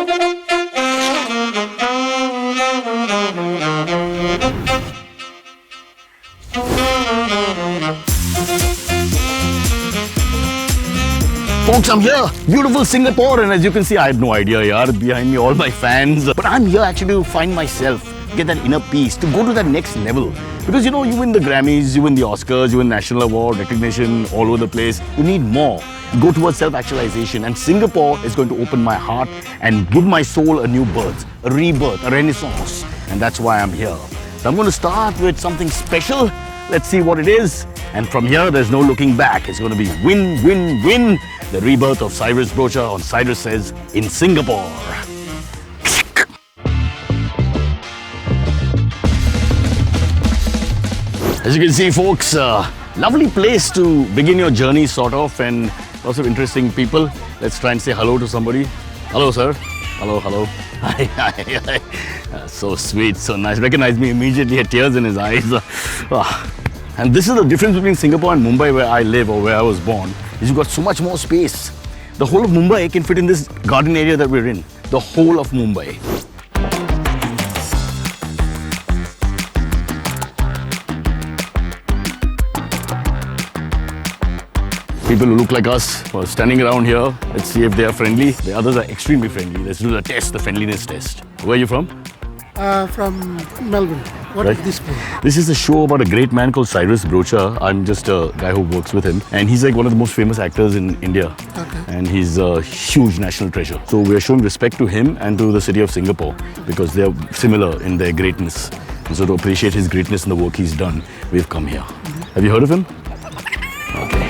Folks, I'm here, beautiful Singapore, and as you can see, I had no idea, yaar, behind me all my fans. But I'm here actually to find myself, get that inner peace, to go to that next level. Because you know, you win the Grammys, you win the Oscars, you win national award, recognition all over the place. You need more. Go towards self-actualization, and Singapore is going to open my heart and give my soul a new birth, a rebirth, a renaissance. And that's why I'm here. So I'm going to start with something special. Let's see what it is. And from here, there's no looking back. It's going to be win, win, win. The rebirth of Cyrus Broacha on Cyrus Says in Singapore. As you can see, folks, lovely place to begin your journey, sort of, and lots of interesting people. Let's try and say hello to somebody. Hello, sir. Hello, hello. Hi, hi, hi. So sweet, so nice. Recognized me immediately, had tears in his eyes. And this is the difference between Singapore and Mumbai, where I live or where I was born, is you've got so much more space. The whole of Mumbai can fit in this garden area that we're in. The whole of Mumbai. People who look like us are standing around here. Let's see if they are friendly. The others are extremely friendly. Let's do the test, the friendliness test. Where are you from? From Melbourne. What is this for? This is a show about a great man called Cyrus Broacha. I'm just a guy who works with him. And he's like one of the most famous actors in India. Okay. And he's a huge national treasure. So we're showing respect to him and to the city of Singapore because they're similar in their greatness. And so to appreciate his greatness and the work he's done, we've come here. Have you heard of him? Okay.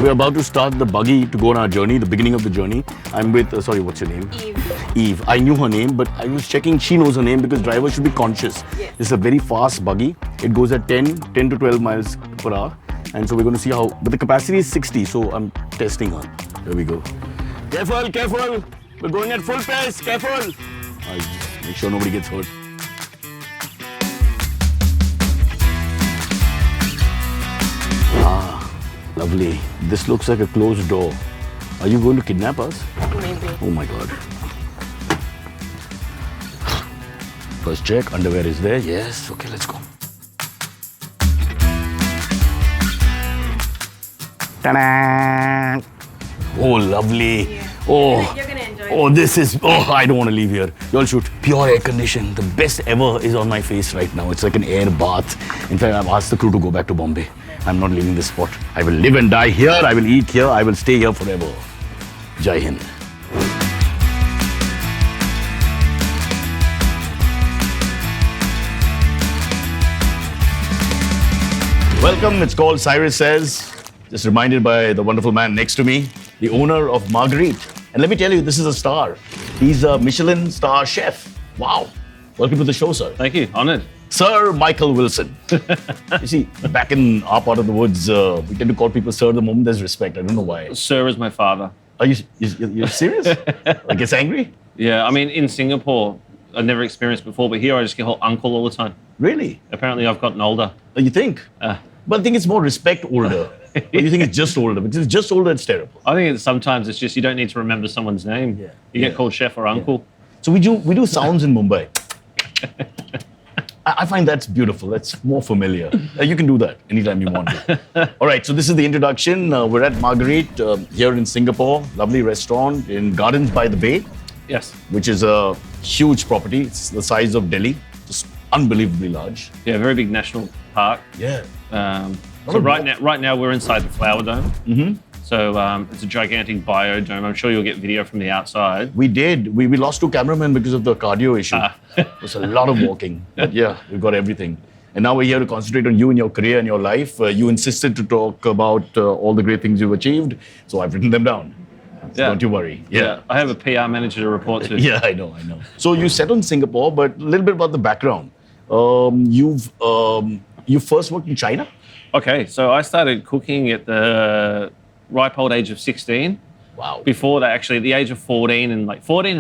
We're about to start the buggy to go on our journey, the beginning of the journey. I'm with, sorry, what's your name? Eve. Eve. I knew her name, but I was checking she knows her name because drivers should be conscious. Yes. It's a very fast buggy. It goes at 10 to 12 miles per hour. And so we're going to see how, but the capacity is 60, so I'm testing her. There we go. Careful, careful. We're going at full pace, careful. Make sure nobody gets hurt. Lovely. This looks like a closed door. Are you going to kidnap us? Maybe. Oh my God. First check, underwear is there. Yes, okay, let's go. Ta-da! Oh, lovely. Yeah. Oh, You're gonna enjoy oh, this is, oh, I don't want to leave here. You all shoot. Pure air condition. The best ever is on my face right now. It's like an air bath. In fact, I've asked the crew to go back to Bombay. I'm not leaving this spot. I will live and die here. I will eat here. I will stay here forever. Jai Hind. Welcome. It's called Cyrus Says. Just reminded by the wonderful man next to me, the owner of Margarite. And let me tell you, this is a star. He's a Michelin Star Chef. Wow. Welcome to the show, sir. Thank you. Honored. Sir Michael Wilson. You see, back in our part of the woods, we tend to call people sir the moment there's respect. I don't know why. Sir is my father. Are you're serious? Like gets angry? Yeah, I mean, in Singapore, I've never experienced before, but here I just get called uncle all the time. Really? Apparently, I've gotten older. You think? But I think it's more respect older. Or you think it's just older? Because if it's just older, it's terrible. I think sometimes it's just you don't need to remember someone's name. Yeah. You get called chef or uncle. So we do sounds in Mumbai. I find that's beautiful. That's more familiar. You can do that anytime you want to. All right, so this is the introduction. We're at Margarite here in Singapore. Lovely restaurant in Gardens by the Bay. Yes. Which is a huge property. It's the size of Delhi. Just unbelievably large. Yeah, very big national park. Yeah. So right now we're inside the Flower Dome. Mm-hmm. So it's a gigantic biodome. I'm sure you'll get video from the outside. We did. We lost 2 cameramen because of the cardio issue. It was a lot of walking. But yeah, we've got everything. And now we're here to concentrate on you and your career and your life. You insisted to talk about all the great things you've achieved. So I've written them down. So don't you worry. Yeah. I have a PR manager to report to. Yeah, I know. So you settled in Singapore, but a little bit about the background. You first worked in China? Okay, so I started cooking at the ripe old age of 16. Wow. Before that, actually, at the age of 14 and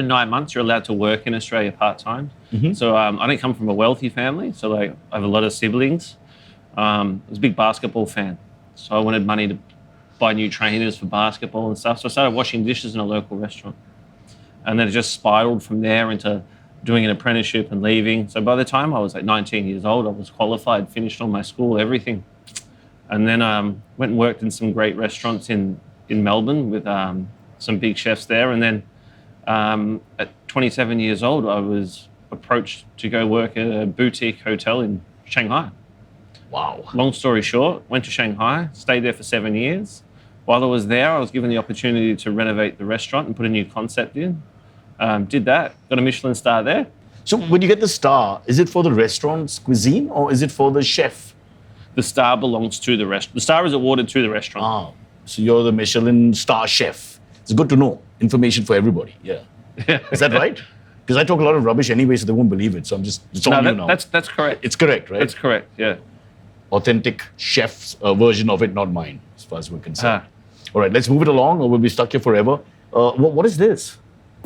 9 months, you're allowed to work in Australia part-time. Mm-hmm. So I don't come from a wealthy family, so I have a lot of siblings. I was a big basketball fan, so I wanted money to buy new trainers for basketball and stuff. So I started washing dishes in a local restaurant. And then it just spiraled from there into doing an apprenticeship and leaving. So by the time I was like 19 years old, I was qualified, finished all my school, everything. And then went and worked in some great restaurants in Melbourne with some big chefs there. And then at 27 years old, I was approached to go work at a boutique hotel in Shanghai. Wow. Long story short, went to Shanghai, stayed there for 7 years. While I was there, I was given the opportunity to renovate the restaurant and put a new concept in. Did that, got a Michelin star there. So when you get the star, is it for the restaurant's cuisine or is it for the chef? The star belongs to the restaurant. The star is awarded to the restaurant. Ah, so you're the Michelin Star Chef. It's good to know. Information for everybody. Yeah. Is that right? Because I talk a lot of rubbish anyway, so they won't believe it. So it's on you now. That's correct. It's correct, right? That's correct, yeah. Authentic chef's version of it, not mine, as far as we're concerned. All right, let's move it along or we'll be stuck here forever. What is this?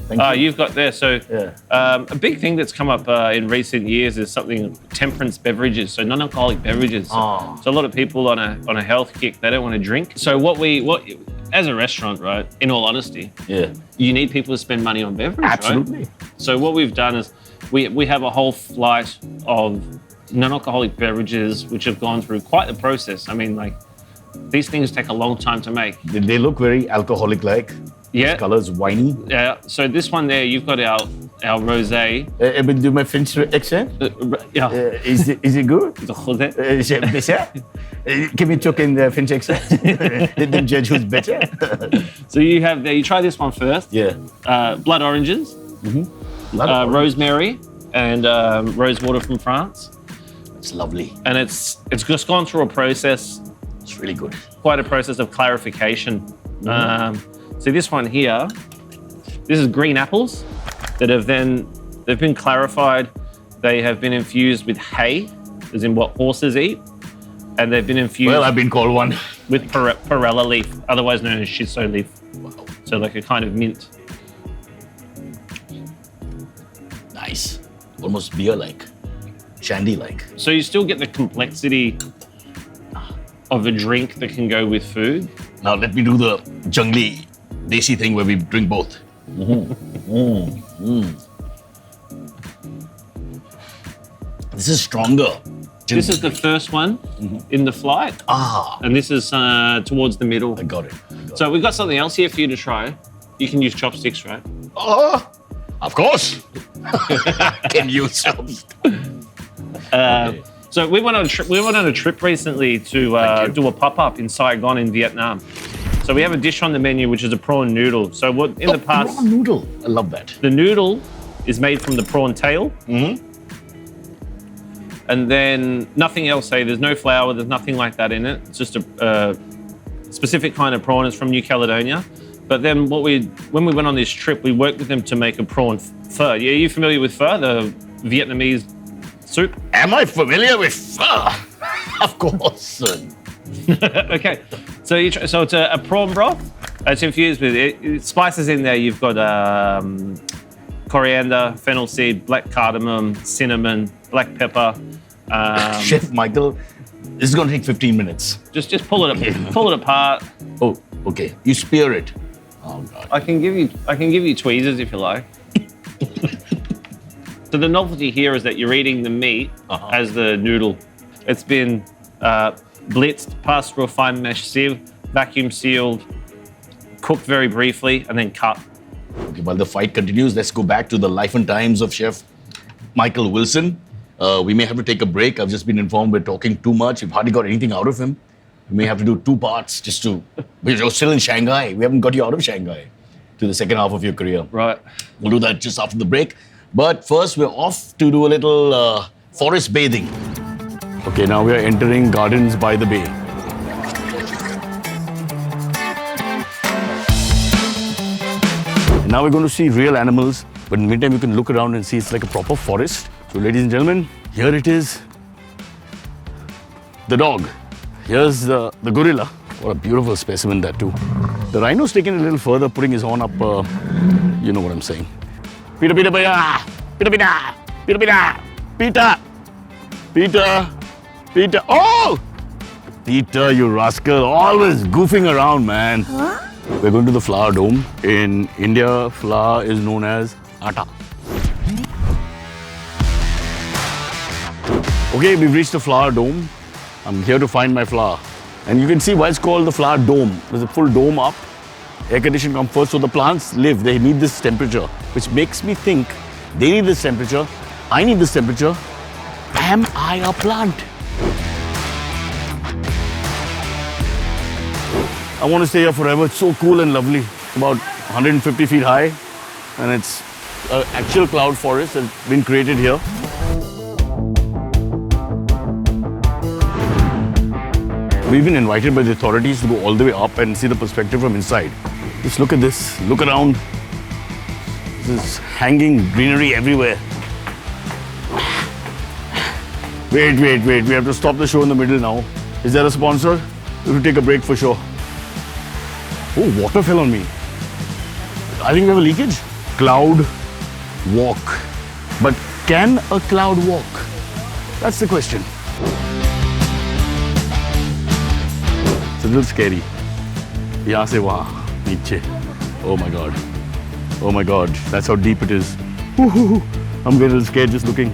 Thank you. You've got there. So a big thing that's come up in recent years is something temperance beverages, so non-alcoholic beverages. So a lot of people on a health kick, they don't want to drink. So what as a restaurant, right, in all honesty, you need people to spend money on beverage, Absolutely. Right? So what we've done is we have a whole flight of non-alcoholic beverages which have gone through quite the process. I mean, like, these things take a long time to make. They look very alcoholic-like. Yeah. This color's winey. Yeah. So this one there, you've got our rosé. Do my French accent? Yeah. Is it good? The rosé. Can we talk in the French accent? Then judge who's better. So you have there. You try this one first. Yeah. Blood oranges. Rosemary and rose water from France. It's lovely. And it's just gone through a process. It's really good. Quite a process of clarification. So this one here, this is green apples that they've been clarified. They have been infused with hay, as in what horses eat, and they've been infused. Well, I've been called one. With perilla leaf, otherwise known as shiso leaf. Wow. So like a kind of mint. Nice. Almost beer-like, shandy-like. So you still get the complexity of a drink that can go with food. Now let me do the jungly desi thing where we drink both. This is stronger. This is the first one in the flight. And this is towards the middle. I got it. So we've got something else here for you to try. You can use chopsticks, right? Oh, of course. Can use chopsticks. Okay. So we went on a trip recently to do a pop-up in Saigon in Vietnam. So we have a dish on the menu which is a prawn noodle. So what in the past? Prawn noodle. I love that. The noodle is made from the prawn tail. And then nothing else. There's no flour. There's nothing like that in it. It's just a specific kind of prawn. It's from New Caledonia. But then when we went on this trip, we worked with them to make a prawn pho. Yeah, are you familiar with pho, the Vietnamese soup? Am I familiar with pho? Of course. Okay, so it's a prawn broth. It's infused with spices in there. You've got coriander, fennel seed, black cardamom, cinnamon, black pepper. Chef Michael, this is going to take 15 minutes. Just pull it apart. Oh, okay. You spear it. Oh God. I can give you tweezers if you like. So the novelty here is that you're eating the meat as the noodle. It's been blitzed, passed through a fine mesh sieve, vacuum sealed, cooked very briefly, and then cut. Okay, while the fight continues, let's go back to the life and times of Chef Michael Wilson. We may have to take a break. I've just been informed we're talking too much. We've hardly got anything out of him. We may have to do 2 parts because you're still in Shanghai. We haven't got you out of Shanghai to the second half of your career. Right. We'll do that just after the break. But first, we're off to do a little forest bathing. Okay, now we are entering Gardens by the Bay. Now we're going to see real animals, but in the meantime, you can look around and see it's like a proper forest. So, ladies and gentlemen, here it is. The dog. Here's the gorilla. What a beautiful specimen that too. The rhino's taken it a little further, putting his horn up, you know what I'm saying. Peter, Peter, Peter, Peter, Peter, Peter, Peter, Peter, Peter, Peter. Oh! Peter, you rascal, always goofing around, man. We're going to the flour dome. In India, flour is known as atta. Okay, we've reached the flour dome. I'm here to find my flour. And you can see why it's called the flour dome. There's a full dome up. Air conditioning comes first, so the plants live. They need this temperature, which makes me think they need this temperature. I need this temperature. Am I a plant? I want to stay here forever. It's so cool and lovely. About 150 feet high, and it's an actual cloud forest that's been created here. We've been invited by the authorities to go all the way up and see the perspective from inside. Just look at this. Look around. This is hanging greenery everywhere. Wait. We have to stop the show in the middle now. Is there a sponsor? We have to take a break for sure. Oh, water fell on me. I think we have a leakage. Cloud walk. But can a cloud walk? That's the question. It's a little scary. Yahan se wahan, niche. Oh my God. Oh my God. That's how deep it is. I'm getting a little scared just looking.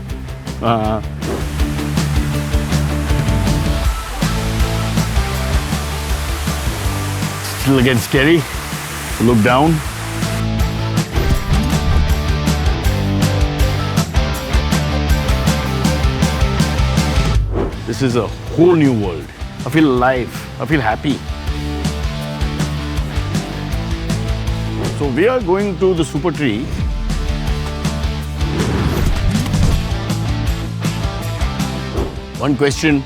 Still again scary. Look down. This is a whole new world. I feel alive. I feel happy. So we are going to the Supertree. One question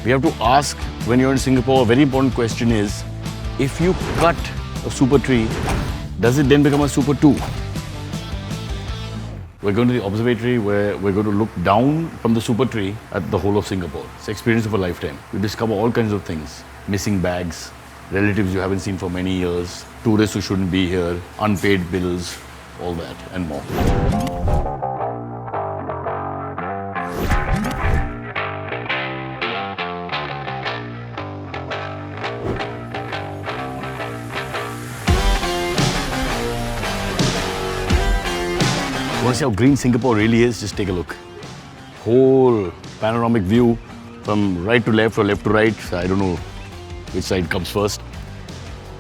we have to ask when you're in Singapore, a very important question is, if you cut a super tree, does it then become a super 2? We're going to the observatory where we're going to look down from the super tree at the whole of Singapore. It's the experience of a lifetime. You discover all kinds of things. Missing bags, relatives you haven't seen for many years, tourists who shouldn't be here, unpaid bills, all that and more. Want to see how green Singapore really is? Just take a look. Whole panoramic view from right to left or left to right. I don't know which side comes first.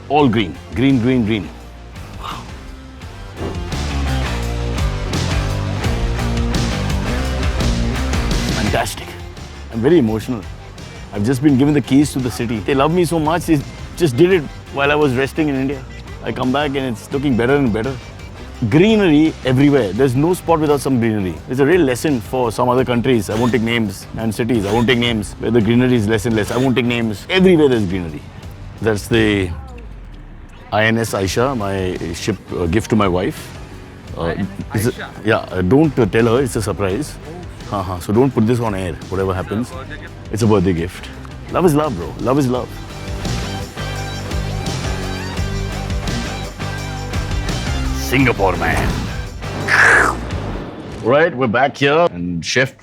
All green. Green, green, green. Wow. Fantastic. I'm very emotional. I've just been given the keys to the city. They love me so much, they just did it while I was resting in India. I come back and it's looking better and better. Greenery everywhere. There's no spot without some greenery. It's a real lesson for some other countries. I won't take names, and cities. I won't take names where the greenery is less and less. I won't take names. Everywhere there's greenery. That's the INS Aisha, my ship gift to my wife. Don't tell her. It's a surprise. So don't put this on air. Whatever happens, it's a birthday gift. Love is love, bro. Love is love. Singapore, man. Right, we're back here, and chef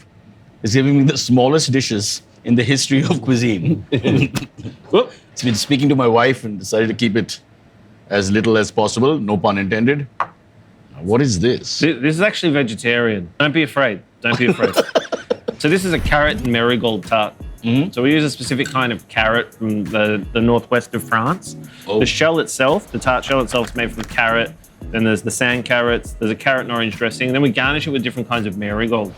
is giving me the smallest dishes in the history of cuisine. It's been speaking to my wife and decided to keep it as little as possible, no pun intended. What is this? This is actually vegetarian. Don't be afraid. Don't be afraid. So this is a carrot and marigold tart. Mm-hmm. So we use a specific kind of carrot from the northwest of France. Oh. The shell itself, the tart shell itself, is made from carrot. Then there's the sand carrots, there's a carrot and orange dressing, and then we garnish it with different kinds of marigold.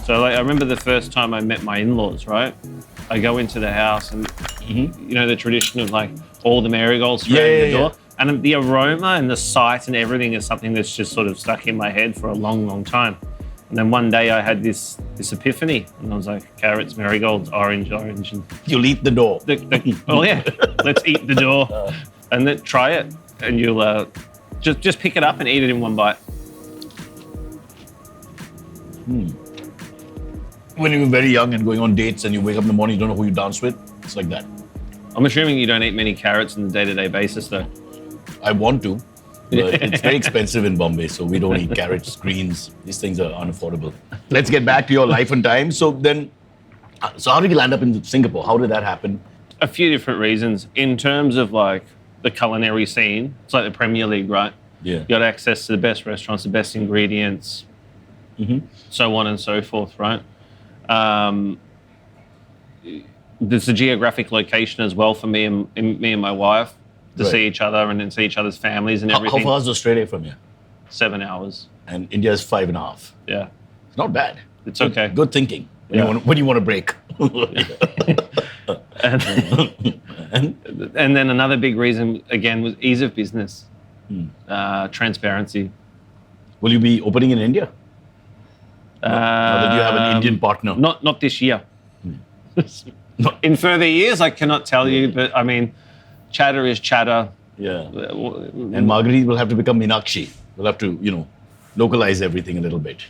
So I remember the first time I met my in-laws, right? I go into the house and, you know, the tradition of like all the marigolds surrounding the door. And the aroma and the sight and everything is something that's just sort of stuck in my head for a long, long time. And then one day I had this epiphany, and I was like, carrots, marigolds, orange. And you'll eat the door. Oh yeah, let's eat the door. And then try it, and you'll... Just pick it up and eat it in one bite. When you were very young and going on dates and you wake up in the morning, you don't know who you dance with, it's like that. I'm assuming you don't eat many carrots on a day-to-day basis, though. I want to, but it's very expensive in Bombay, so we don't eat carrots, greens. These things are unaffordable. Let's get back to your life and time. So how did you land up in Singapore? How did that happen? A few different reasons. In terms of like the culinary scene, it's like the Premier League, right? Yeah. You got access to the best restaurants, the best ingredients, so on and so forth, right? There's a geographic location as well for me and my wife to see each other and then see each other's families and everything. How far is Australia from here? 7 hours. And India is 5.5. Yeah. It's not bad. It's okay. Good thinking. When you want to break. And then another big reason, again, was ease of business, transparency. Will you be opening in India? Now that you have an Indian partner. Not this year. In further years, I cannot tell you, but I mean, chatter is chatter. Yeah. And Margarite will have to become Meenakshi. We'll have to, localize everything a little bit.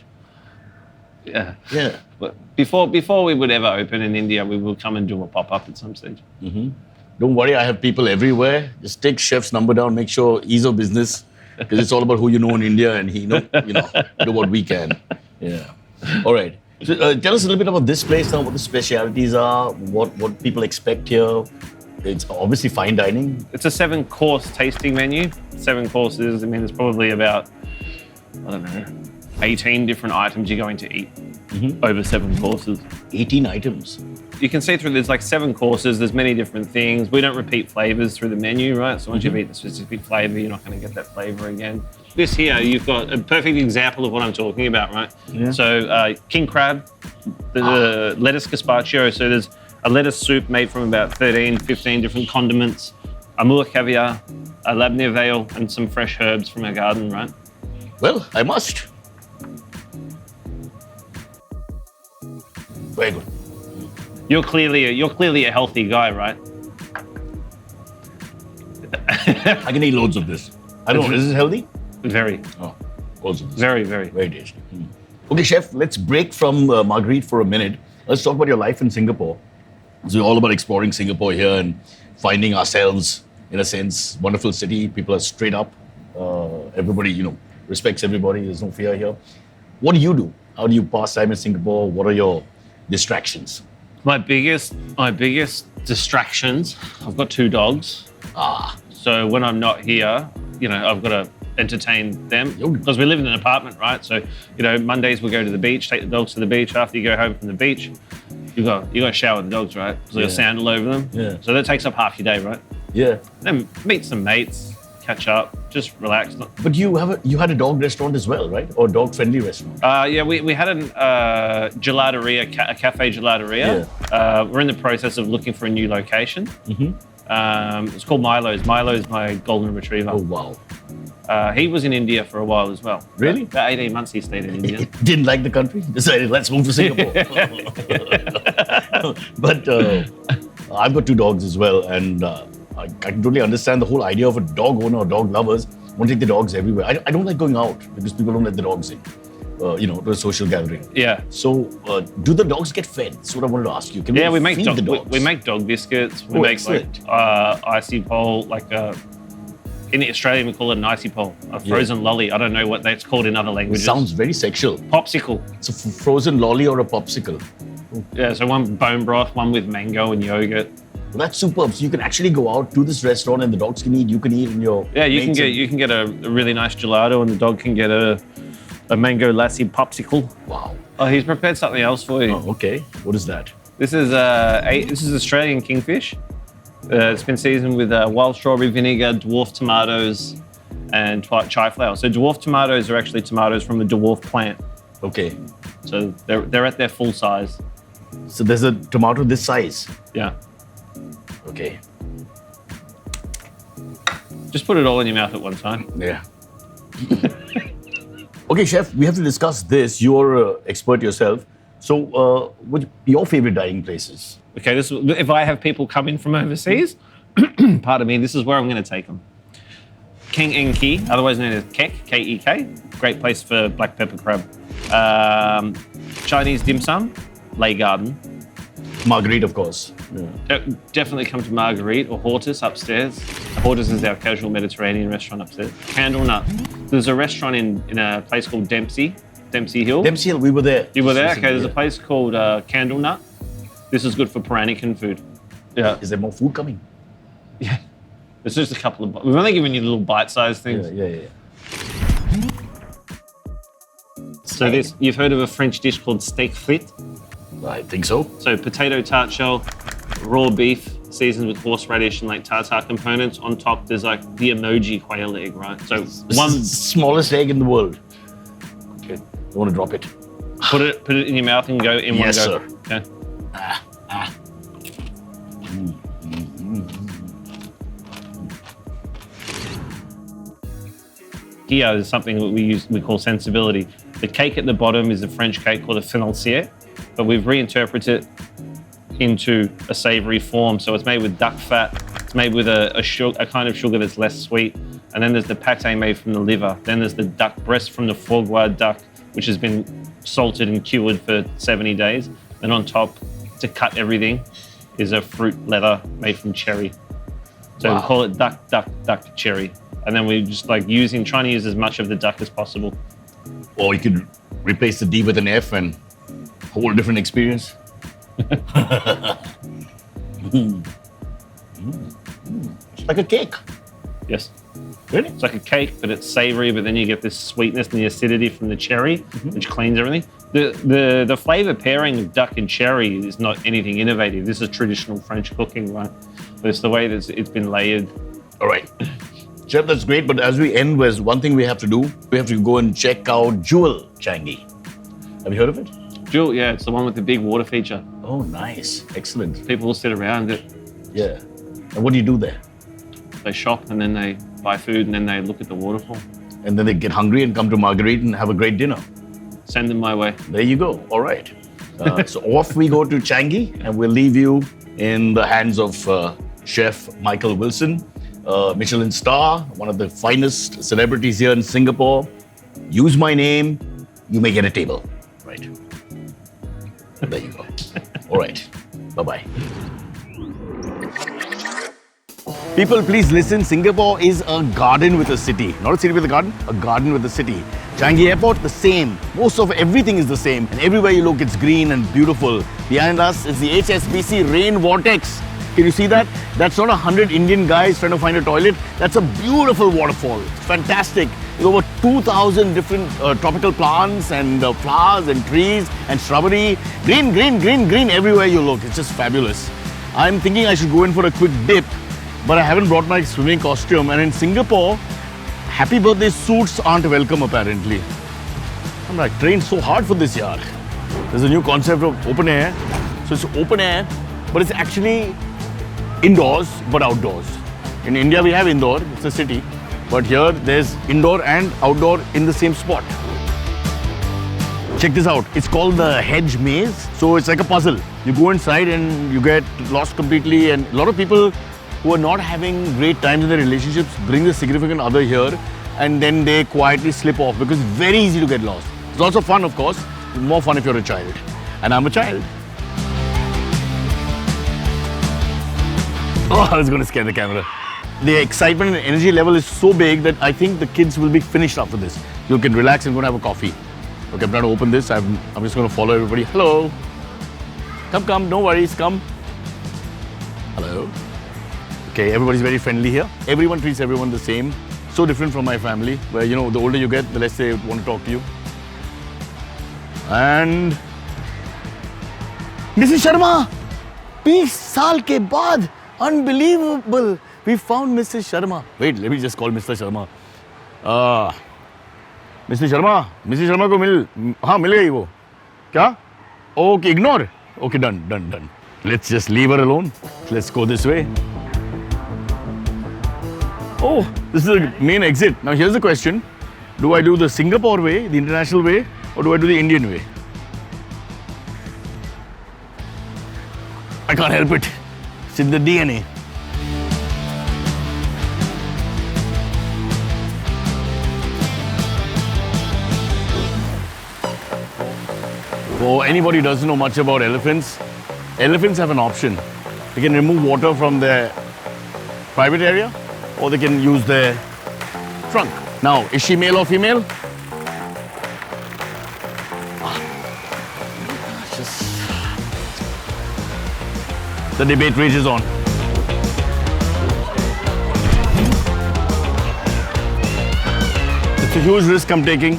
Yeah. Yeah. But before we would ever open in India, we will come and do a pop-up at some stage. Don't worry, I have people everywhere. Just take chef's number down, make sure ease of business, because it's all about who you know in India, and he do what we can. Yeah. All right. So, tell us a little bit about this place now, what the specialities are, what people expect here. It's obviously fine dining. It's a 7-course tasting menu. 7 courses. I mean, there's probably about, 18 different items you're going to eat over 7 courses. 18 items. You can see there's like 7 courses. There's many different things. We don't repeat flavors through the menu, right? So once you've eaten a specific flavor, you're not going to get that flavor again. This here, you've got a perfect example of what I'm talking about, right? Yeah. So king crab, the lettuce gazpacho. So there's a lettuce soup made from about 13, 15 different condiments, amur caviar, a labneh veal, and some fresh herbs from our garden, right? Well, I must. Very good. You're clearly a healthy guy, right? I can eat loads of this. I don't know, is this healthy? Very. Oh, loads of this. Very, very. Very tasty. Okay, chef, let's break from Margarite for a minute. Let's talk about your life in Singapore. So you're all about exploring Singapore here and finding ourselves, in a sense. Wonderful city. People are straight up. Everybody, respects everybody. There's no fear here. What do you do? How do you pass time in Singapore? What are your distractions? My biggest distractions, I've got 2 dogs. So when I'm not here, I've got to entertain them because we live in an apartment, right? So, Mondays we'll go to the beach, take the dogs to the beach. After you go home from the beach, you got to shower the dogs, right? So you got sandal over them. Yeah. So that takes up half your day, right? Yeah. Then meet some mates, catch up, just relax. But you had a dog restaurant as well, right? Or dog-friendly restaurant? We had a gelateria, a cafe gelateria. Yeah. We're in the process of looking for a new location. It's called Milo's. Milo's my golden retriever. Oh, wow. He was in India for a while as well. Really? About 18 months he stayed in India. Didn't like the country? Decided, let's move to Singapore. But I've got 2 dogs as well, and I can totally understand the whole idea of a dog owner or dog lovers want to take the dogs everywhere. I don't like going out because people don't let the dogs in, to a social gathering. Yeah. So, do the dogs get fed? That's what I wanted to ask you. Can we make feed the dogs? we make dog biscuits. We make icy pole, in Australia we call it an icy pole, a frozen lolly. I don't know what that's called in other languages. It sounds very sexual. Popsicle. It's a frozen lolly or a popsicle. Yeah, so one bone broth, one with mango and yogurt. Well, that's superb. So you can actually go out to this restaurant and the dogs can eat. You can eat in your you can get a really nice gelato and the dog can get a mango lassi popsicle. Wow. Oh, he's prepared something else for you. Oh, okay. What is that? This is Australian kingfish. It's been seasoned with wild strawberry vinegar, dwarf tomatoes, and chai flour. So dwarf tomatoes are actually tomatoes from a dwarf plant. Okay. So they're at their full size. So there's a tomato this size. Yeah. Okay. Just put it all in your mouth at one time. Yeah. Okay, chef, we have to discuss this. You're an expert yourself. So, what your favorite dining places? Okay, if I have people come in from overseas, pardon me, this is where I'm going to take them. Keng Eng Ki, otherwise known as Kek, K-E-K, great place for black pepper crab. Chinese dim sum, Lei Garden. Margarite, of course. Yeah. Definitely come to Margarite or Hortus upstairs. Hortus is our casual Mediterranean restaurant upstairs. Candle Nut. There's a restaurant in a place called Dempsey Hill. Dempsey Hill, we were there. You were there? Okay, there's a place called Candle Nut. This is good for Peranakan food. Yeah. Is there more food coming? Yeah. It's just a couple of... We've only given you little bite-sized things. Yeah. So this, you've heard of a French dish called steak frites? I think so. So potato tart shell, raw beef, seasoned with horseradish and like tartar components. On top, there's like the emoji quail egg, right? So one... Smallest egg in the world. Okay. You want to drop it? Put it in your mouth and go in one go. Yes, sir. Okay. Here is something that we call sensibility. The cake at the bottom is a French cake called a financier, but we've reinterpreted it into a savory form. So it's made with duck fat. It's made with a kind of sugar that's less sweet. And then there's the pate made from the liver. Then there's the duck breast from the foie gras duck, which has been salted and cured for 70 days. And on top, to cut everything, is a fruit leather made from cherry. So we call it duck cherry. And then we're just like trying to use as much of the duck as possible. Or you could replace the D with an F and whole different experience. It's like a cake. Yes. Really? It's like a cake, but it's savory, but then you get this sweetness and the acidity from the cherry, which cleans everything. The flavor pairing of duck and cherry is not anything innovative. This is traditional French cooking, right? But it's the way that it's been layered. All right. Chef, that's great, but as we end with one thing we have to do, we have to go and check out Jewel Changi. Have you heard of it? Jewel, yeah, it's the one with the big water feature. Oh, nice. Excellent. People will sit around it. Yeah. And what do you do there? They shop and then they buy food and then they look at the waterfall. And then they get hungry and come to Margarite and have a great dinner. Send them my way. There you go. All right. So off we go to Changi, and we'll leave you in the hands of Chef Michael Wilson, Michelin Star, one of the finest celebrities here in Singapore. Use my name, you may get a table. Right. There you go. All right. Bye-bye. People, please listen. Singapore is a garden with a city. Not a city with a garden with a city. Changi Airport, the same. Most of everything is the same. And everywhere you look, it's green and beautiful. Behind us is the HSBC rain vortex. Can you see that? That's not 100 Indian guys trying to find a toilet. That's a beautiful waterfall. It's fantastic. There's over 2,000 different tropical plants and flowers and trees and shrubbery. Green, green, green, green everywhere you look. It's just fabulous. I'm thinking I should go in for a quick dip, but I haven't brought my swimming costume. And in Singapore, happy birthday suits aren't welcome apparently. I'm like trained so hard for this yard. There's a new concept of open air. So it's open air, but it's actually indoors but outdoors. In India we have indoor, it's a city, but here there's indoor and outdoor in the same spot. Check this out, it's called the hedge maze. So it's like a puzzle. You go inside and you get lost completely, and a lot of people who are not having great times in their relationships bring the significant other here, and then they quietly slip off because it's very easy to get lost. It's also fun, of course, more fun if you're a child. And I'm a child. Oh, I was going to scare the camera. The excitement and energy level is so big that I think the kids will be finished after this. You can relax and go and have a coffee. Okay, I'm trying to open this. I'm just going to follow everybody. Hello. Come, no worries, come. Hello. Okay, everybody's very friendly here. Everyone treats everyone the same. So different from my family, where, you know, the older you get, the less they want to talk to you. And Mrs. Sharma, 20 saal ke baad, unbelievable. We found Mrs. Sharma. Wait, let me just call Mr. Sharma. Mr. Sharma को मिल गई वो. क्या? Okay, ignore. Okay, done. Let's just leave her alone. Let's go this way. Oh, this is the main exit. Now here's the question. Do I do the Singapore way, the international way, or do I do the Indian way? I can't help it. It's in the DNA. For anybody who doesn't know much about elephants, elephants have an option. They can remove water from their private area, or they can use their trunk. Now, is she male or female? the debate rages on. It's a huge risk I'm taking.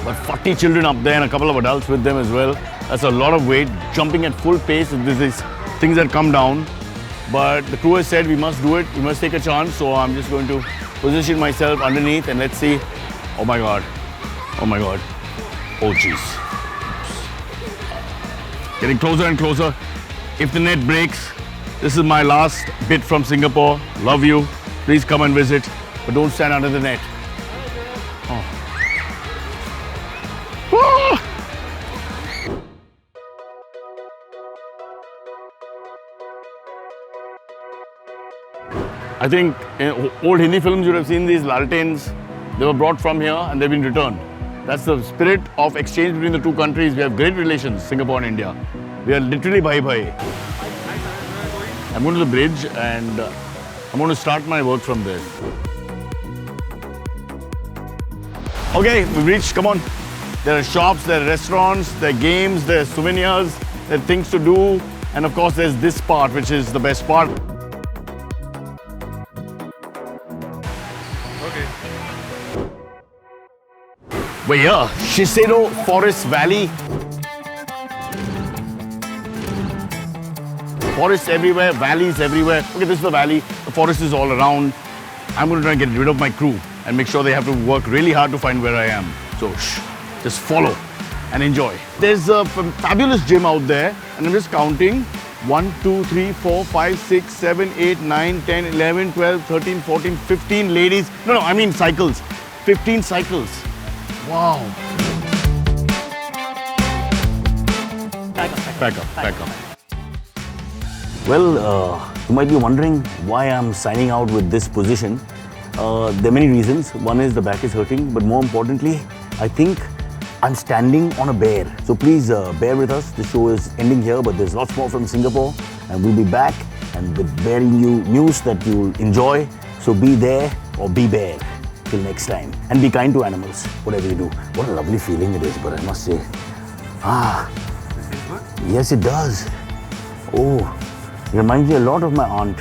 But 40 children up there and a couple of adults with them as well. That's a lot of weight, jumping at full pace. This is things that come down. But the crew has said we must do it, we must take a chance. So I'm just going to position myself underneath and let's see. Oh my God. Oh my God. Oh jeez. Getting closer and closer. If the net breaks, this is my last bit from Singapore. Love you. Please come and visit. But don't stand under the net. Oh. Ah! I think in old Hindi films you would have seen these laltens. They were brought from here and they've been returned. That's the spirit of exchange between the two countries. We have great relations, Singapore and India. We are literally bhai-bhai. I'm going to the bridge and I'm going to start my work from there. Okay, we've reached, come on. There are shops, there are restaurants, there are games, there are souvenirs, there are things to do. And of course, there's this part, which is the best part. We're here, Shiseido Forest Valley. Forests everywhere, valleys everywhere. Okay, this is the valley. The forest is all around. I'm going to try and get rid of my crew and make sure they have to work really hard to find where I am. So, just follow and enjoy. There's a fabulous gym out there, and I'm just counting. 1, 2, 3, 4, 5, 6, 7, 8, 9, 10, 11, 12, 13, 14, 15 ladies. No, I mean cycles. 15 cycles. Wow. Back up. Well, you might be wondering why I'm signing out with this position. There are many reasons. One is the back is hurting, but more importantly, I think I'm standing on a bear. So please bear with us. The show is ending here, but there's lots more from Singapore, and we'll be back and with bearing you news that you'll enjoy. So be there or be bear. Till next time. And be kind to animals, whatever you do. What a lovely feeling it is, but I must say. Does it feel good? Yes, it does. Oh, it reminds me a lot of my aunt.